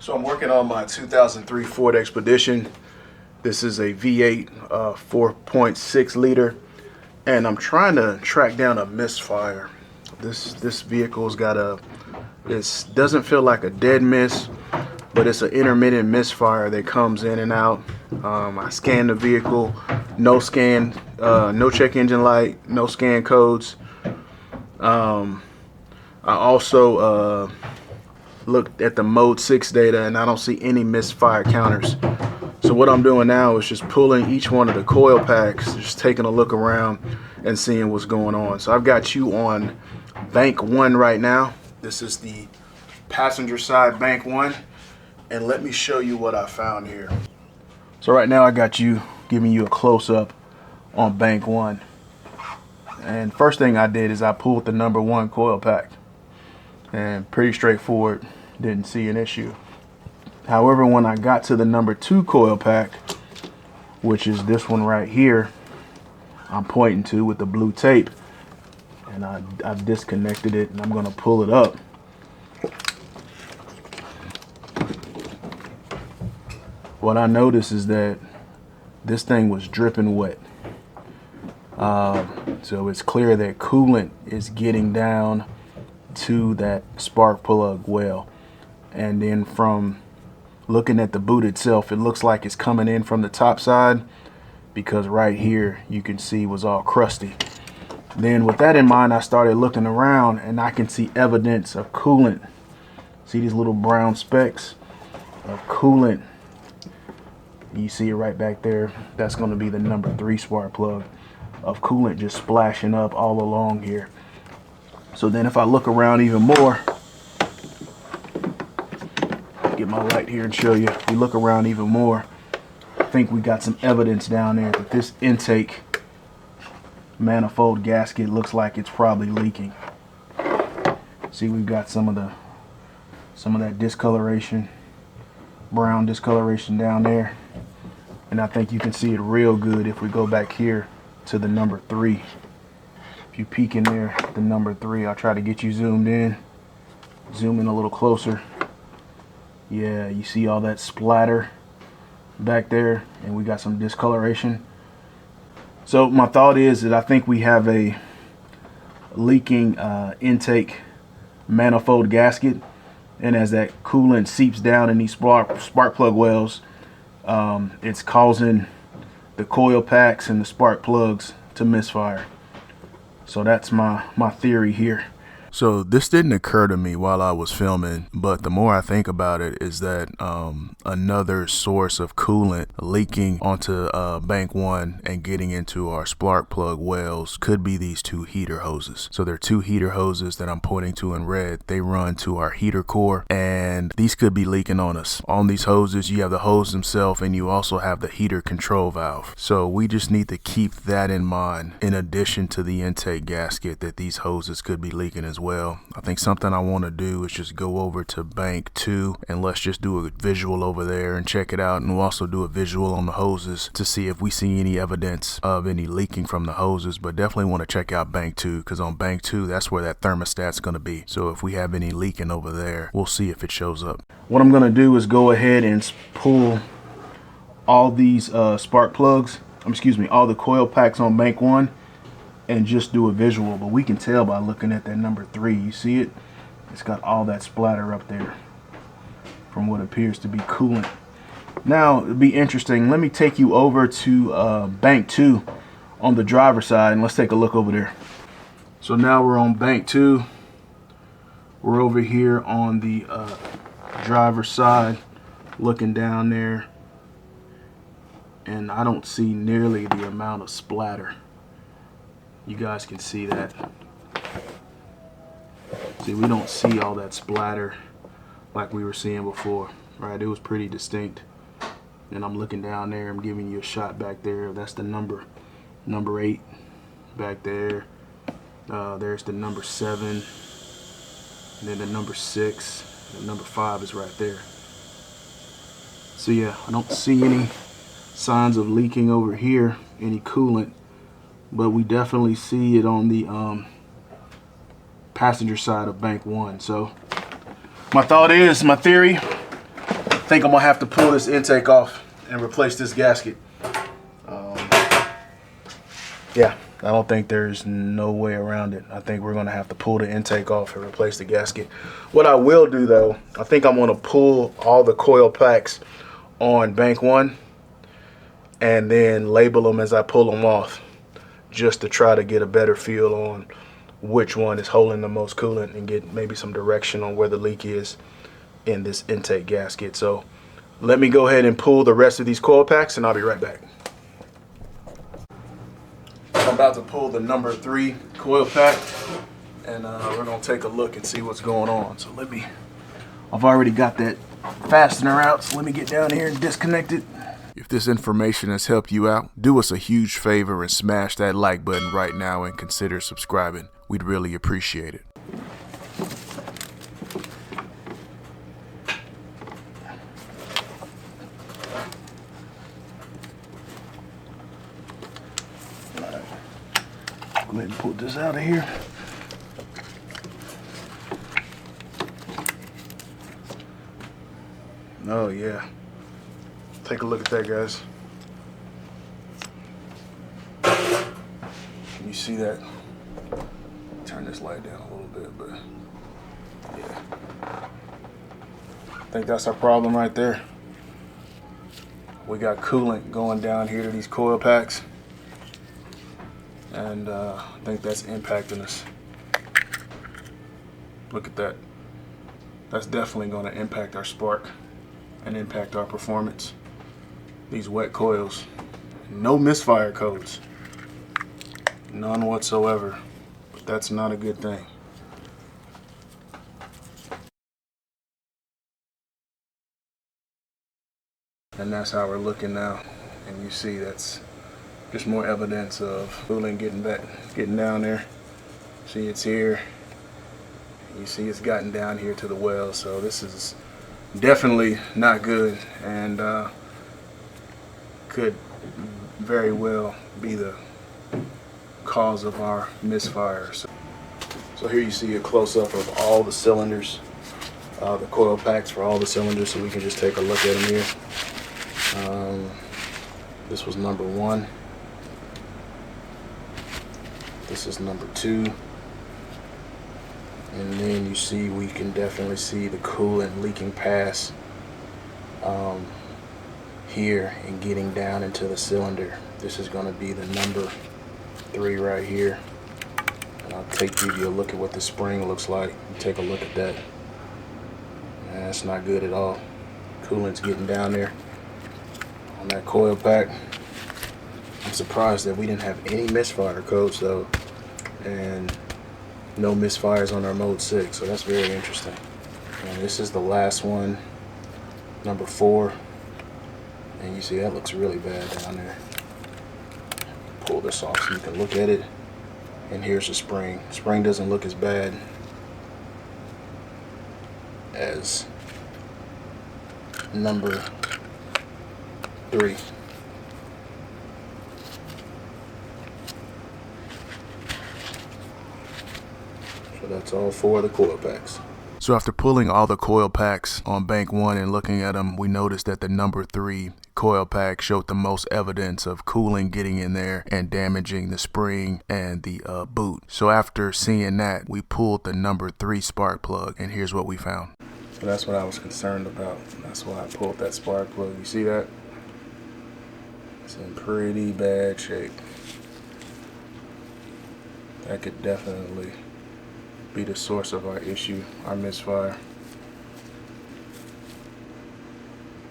So I'm working on my 2003 Ford Expedition. This is a V8 4.6 liter, and I'm trying to track down a misfire. This vehicle's got it doesn't feel like a dead miss, but it's an intermittent misfire that comes in and out. I scanned the vehicle, no scan, no check engine light, no scan codes. I also looked at the mode 6 data, and I don't see any misfire counters. So what I'm doing now is just pulling each one of the coil packs, just taking a look around and seeing what's going on. So I've got you on bank 1 right now. This is the passenger side bank 1, and let me show you what I found here. So right now I got you, giving you a close-up on bank 1. And first thing I did is I pulled the number 1 coil pack, and pretty straightforward, didn't see an issue. However, when I got to the number 2 coil pack, which is this one right here, I'm pointing to with the blue tape, and I've disconnected it, and I'm going to pull it up. What I noticed is that this thing was dripping wet. So it's clear that coolant is getting down to that spark plug well. And then from looking at the boot itself, it looks like it's coming in from the top side, because right here you can see was all crusty. Then with that in mind, I started looking around, and I can see evidence of coolant. See these little brown specks of coolant? You see it right back there. That's going to be the number 3 spark plug of coolant just splashing up all along here. So then if I look around even more, get my light here and show you. If we look around even more, I think we got some evidence down there that this intake manifold gasket looks like it's probably leaking. See, we've got some of that discoloration, brown discoloration down there. And I think you can see it real good if we go back here to the number 3. If you peek in there, the number 3, I'll try to get you zoomed in. Zoom in a little closer. Yeah, you see all that splatter back there, and we got some discoloration. So my thought is that I think we have a leaking intake manifold gasket, and as that coolant seeps down in these spark plug wells, it's causing the coil packs and the spark plugs to misfire. So that's my theory here. So this didn't occur to me while I was filming, but the more I think about it is that another source of coolant leaking onto bank 1 and getting into our spark plug wells could be these 2 heater hoses. So there are 2 heater hoses that I'm pointing to in red. They run to our heater core, and these could be leaking on us. On these hoses, you have the hose themselves, and you also have the heater control valve. So we just need to keep that in mind, in addition to the intake gasket, that these hoses could be leaking as well. I think something I want to do is just go over to bank 2, and let's just do a visual over there and check it out, and we'll also do a visual on the hoses to see if we see any evidence of any leaking from the hoses. But definitely want to check out bank 2, because on bank 2, that's where that thermostat's going to be. So if we have any leaking over there, we'll see if it shows up. What I'm going to do is go ahead and pull all these spark plugs, all the coil packs on bank 1, and just do a visual. But we can tell by looking at that number 3, you see it? It's got all that splatter up there from what appears to be coolant. Now it'd be interesting, let me take you over to bank 2 on the driver's side, and let's take a look over there. So now we're on bank 2. We're over here on the driver's side, looking down there, and I don't see nearly the amount of splatter. You guys can see that. See, we don't see all that splatter like we were seeing before, right? It was pretty distinct. And I'm looking down there, I'm giving you a shot back there. That's the number 8 back there. There's the number 7, and then the number 6, and number 5 is right there. So yeah, I don't see any signs of leaking over here, any coolant. But we definitely see it on the passenger side of bank 1. So my theory think I'm gonna have to pull this intake off and replace this gasket. Yeah, I don't think there's no way around it. I think we're gonna have to pull the intake off and replace the gasket. What I will do though, I think I'm gonna pull all the coil packs on bank 1 and then label them as I pull them off, just to try to get a better feel on which one is holding the most coolant and get maybe some direction on where the leak is in this intake gasket. So let me go ahead and pull the rest of these coil packs and I'll be right back. I'm about to pull the number 3 coil pack and we're gonna take a look and see what's going on. So I've already got that fastener out, so let me get down here and disconnect it. If this information has helped you out, do us a huge favor and smash that like button right now and consider subscribing. We'd really appreciate it. Go ahead and pull this out of here. Oh yeah. Take a look at that, guys. Can you see that? Turn this light down a little bit, but yeah. I think that's our problem right there. We got coolant going down here to these coil packs. And I think that's impacting us. Look at that. That's definitely going to impact our spark and impact our performance. These wet coils, no misfire codes, none whatsoever, but that's not a good thing. And that's how we're looking now, and you see that's just more evidence of coolant getting down there. See, it's here. You see it's gotten down here to the well, so this is definitely not good, and could very well be the cause of our misfire. So here you see a close-up of all the cylinders, the coil packs for all the cylinders, so we can just take a look at them here. This was number 1. This is number 2. And then you see, we can definitely see the coolant leaking past here and getting down into the cylinder. This is going to be the number 3 right here. And I'll give you a look at what the spring looks like. Take a look at that. That's not good at all. Coolant's getting down there on that coil pack. I'm surprised that we didn't have any misfire codes though, and no misfires on our mode 6, so that's very interesting. And this is the last one, number 4, and you see that looks really bad down there. Pull this off so you can look at it, and here's the spring. Spring doesn't look as bad as number 3. So that's all 4 of the coil packs. So after pulling all the coil packs on bank 1 and looking at them, we noticed that the number 3 coil pack showed the most evidence of coolant getting in there and damaging the spring and the boot. So after seeing that, we pulled the number 3 spark plug, and here's what we found. So that's what I was concerned about. That's why I pulled that spark plug. You see that? It's in pretty bad shape. That could definitely be the source of our issue, our misfire.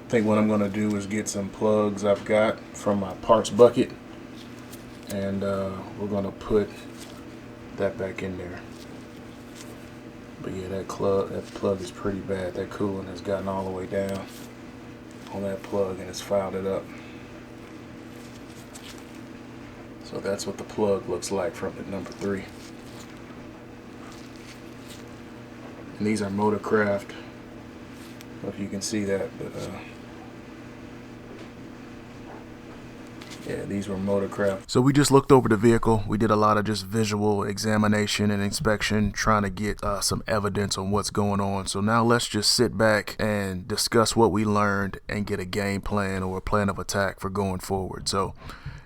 I think what I'm going to do is get some plugs I've got from my parts bucket, and we're going to put that back in there. But yeah, that plug is pretty bad. That coolant has gotten all the way down on that plug and it's fouled it up. So that's what the plug looks like from the number 3. And these are Motorcraft. I don't know if you can see that, but Yeah, these were motor craft. So we just looked over the vehicle. We did a lot of just visual examination and inspection, trying to get some evidence on what's going on. So now let's just sit back and discuss what we learned and get a game plan or a plan of attack for going forward. So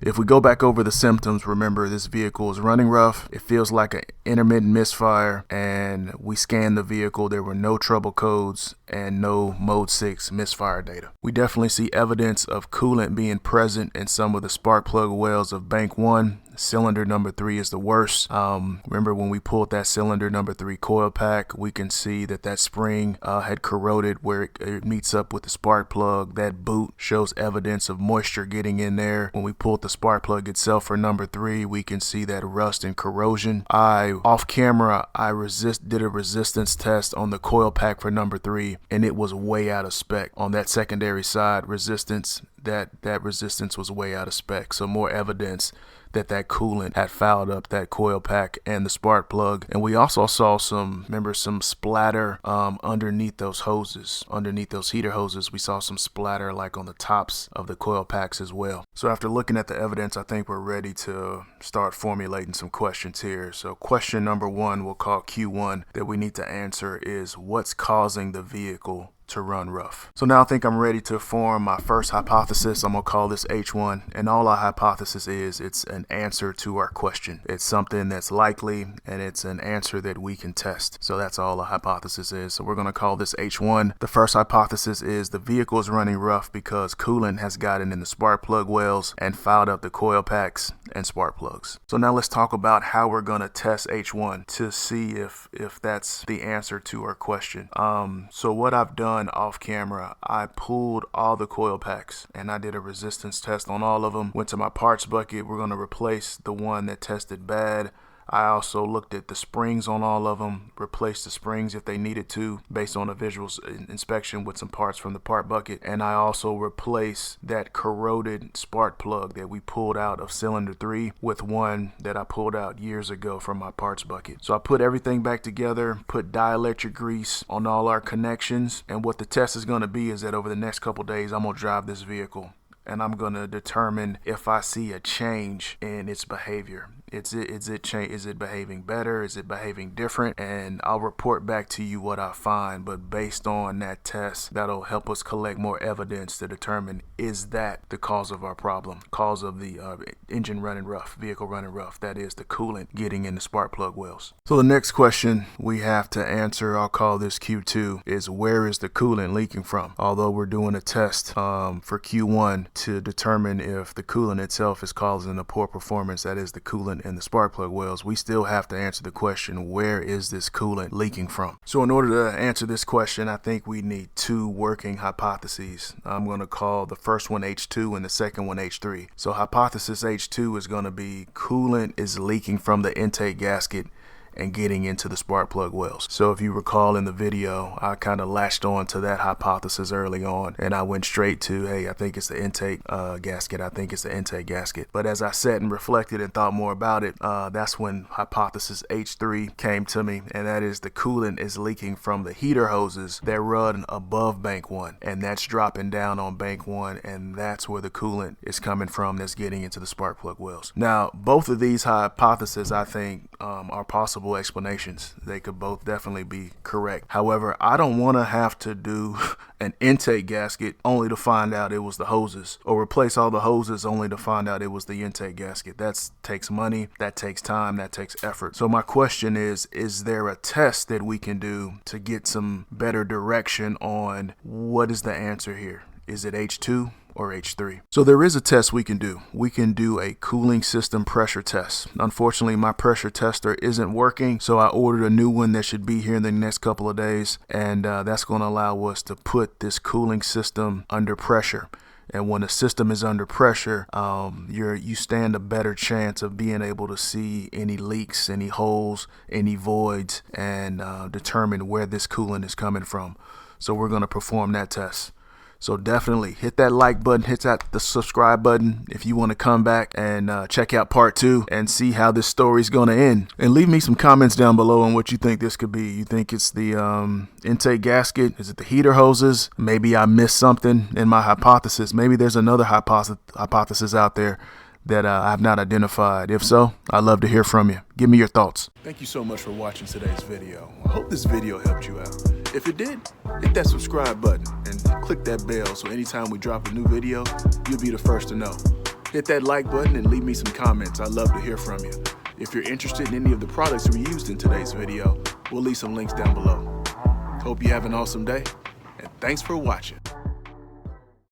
if we go back over the symptoms, remember this vehicle is running rough. It feels like an intermittent misfire, and we scanned the vehicle. There were no trouble codes and no mode 6 misfire data. We definitely see evidence of coolant being present in some of the spark plug wells of bank 1. Cylinder number 3 is the worst. Remember when we pulled that cylinder number 3 coil pack, we can see that spring had corroded where it meets up with the spark plug. That boot shows evidence of moisture getting in there. When we pulled the spark plug itself for number 3, we can see that rust and corrosion. Off camera, I did a resistance test on the coil pack for number 3, and it was way out of spec. On that secondary side resistance, that resistance was way out of spec. So more evidence that coolant had fouled up that coil pack and the spark plug. And we also saw some splatter underneath those hoses, underneath those heater hoses. We saw some splatter like on the tops of the coil packs as well. So after looking at the evidence, I think we're ready to start formulating some questions here. So question number 1, we'll call Q1, that we need to answer is, what's causing the vehicle to run rough? So now I think I'm ready to form my first hypothesis. I'm gonna call this H1, and all our hypothesis is, it's an answer to our question. It's something that's likely, and it's an answer that we can test. So that's all a hypothesis is. So we're gonna call this H1. The first hypothesis is the vehicle is running rough because coolant has gotten in the spark plug wells and fouled up the coil packs and spark plugs. So now let's talk about how we're gonna test H1 to see if that's the answer to our question. So what I've done off camera, I pulled all the coil packs and I did a resistance test on all of them. Went to my parts bucket. We're going to replace the one that tested bad. I also looked at the springs on all of them, replaced the springs if they needed to based on a visual inspection with some parts from the part bucket. And I also replaced that corroded spark plug that we pulled out of cylinder 3 with one that I pulled out years ago from my parts bucket. So I put everything back together, put dielectric grease on all our connections. And what the test is going to be is that over the next couple days, I'm going to drive this vehicle and I'm going to determine if I see a change in its behavior. Is it behaving better? Is it behaving different? And I'll report back to you what I find. But based on that test, that'll help us collect more evidence to determine, is that the cause of our problem? Cause of the engine running rough, vehicle running rough. That is the coolant getting in the spark plug wells. So the next question we have to answer, I'll call this Q2, is where is the coolant leaking from? Although we're doing a test for Q1 to determine if the coolant itself is causing the poor performance, that is the coolant in the spark plug wells, we still have to answer the question, where is this coolant leaking from? So in order to answer this question, I think we need 2 working hypotheses. I'm going to call the first one H2 and the second one H3. So hypothesis H2 is going to be coolant is leaking from the intake gasket and getting into the spark plug wells. So if you recall in the video, I kind of latched on to that hypothesis early on, and I went straight to, hey, I think it's the intake gasket. I think it's the intake gasket. But as I sat and reflected and thought more about it, that's when hypothesis H3 came to me, and that is the coolant is leaking from the heater hoses that run above bank 1, and that's dropping down on bank 1, and that's where the coolant is coming from that's getting into the spark plug wells. Now, both of these hypotheses, I think, are possible explanations. They could both definitely be correct. However, I don't want to have to do an intake gasket only to find out it was the hoses, or replace all the hoses only to find out it was the intake gasket. That takes money, that takes time, that takes effort. So my question is there a test that we can do to get some better direction on what is the answer here? Is it H2 or H3? So there is a test we can do. We can do a cooling system pressure test. Unfortunately, my pressure tester isn't working, so I ordered a new one that should be here in the next couple of days, and that's going to allow us to put this cooling system under pressure. And when the system is under pressure, you stand a better chance of being able to see any leaks, any holes, any voids, and determine where this coolant is coming from. So we're going to perform that test. So definitely hit that like button, hit the subscribe button if you want to come back and check out part 2 and see how this story's going to end. And leave me some comments down below on what you think this could be. You think it's the intake gasket? Is it the heater hoses? Maybe I missed something in my hypothesis. Maybe there's another hypothesis out there that I have not identified. If so, I'd love to hear from you. Give me your thoughts. Thank you so much for watching today's video. I hope this video helped you out. If it did, hit that subscribe button and click that bell so anytime we drop a new video, you'll be the first to know. Hit that like button and leave me some comments. I'd love to hear from you. If you're interested in any of the products we used in today's video, we'll leave some links down below. Hope you have an awesome day, and thanks for watching.